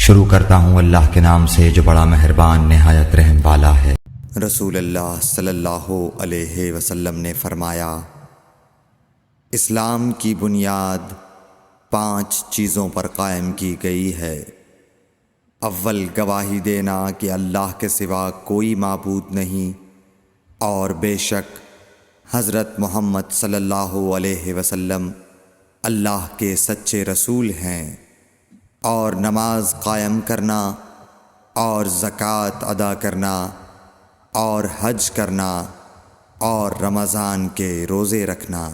شروع کرتا ہوں اللہ کے نام سے جو بڑا مہربان نہایت رحم والا ہے۔ رسول اللہ صلی اللہ علیہ وسلم نے فرمایا، اسلام کی بنیاد 5 چیزوں پر قائم کی گئی ہے۔ اول، گواہی دینا کہ اللہ کے سوا کوئی معبود نہیں اور بے شک حضرت محمد صلی اللہ علیہ وسلم اللہ کے سچے رسول ہیں، اور نماز قائم کرنا اور زکوٰۃ ادا کرنا اور حج کرنا اور رمضان کے روزے رکھنا۔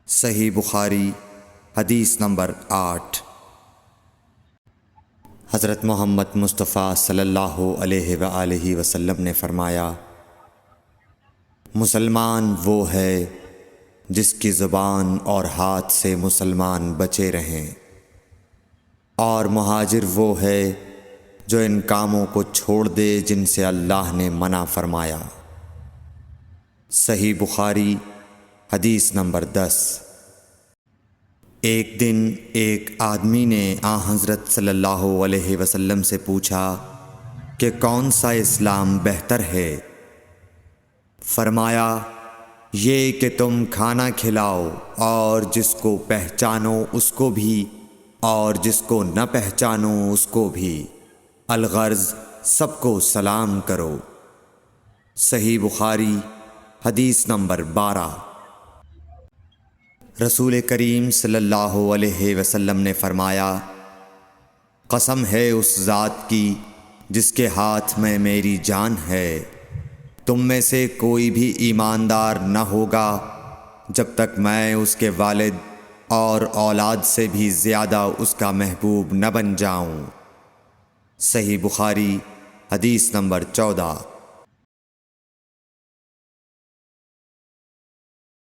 صحیح بخاری حدیث نمبر 8۔ حضرت محمد مصطفیٰ صلی اللہ علیہ وآلہ وسلم نے فرمایا، مسلمان وہ ہے جس کی زبان اور ہاتھ سے مسلمان بچے رہیں، اور مہاجر وہ ہے جو ان کاموں کو چھوڑ دے جن سے اللہ نے منع فرمایا۔ صحیح بخاری حدیث نمبر 10۔ ایک دن ایک آدمی نے حضرت صلی اللہ علیہ وسلم سے پوچھا کہ کون سا اسلام بہتر ہے؟ فرمایا، یہ کہ تم کھانا کھلاؤ اور جس کو پہچانو اس کو بھی اور جس کو نہ پہچانو اس کو بھی، الغرض سب کو سلام کرو۔ صحیح بخاری حدیث نمبر 12۔ رسول کریم صلی اللہ علیہ وسلم نے فرمایا، قسم ہے اس ذات کی جس کے ہاتھ میں میری جان ہے، تم میں سے کوئی بھی ایماندار نہ ہوگا جب تک میں اس کے والد اور اولاد سے بھی زیادہ اس کا محبوب نہ بن جاؤں۔ صحیح بخاری حدیث نمبر 14۔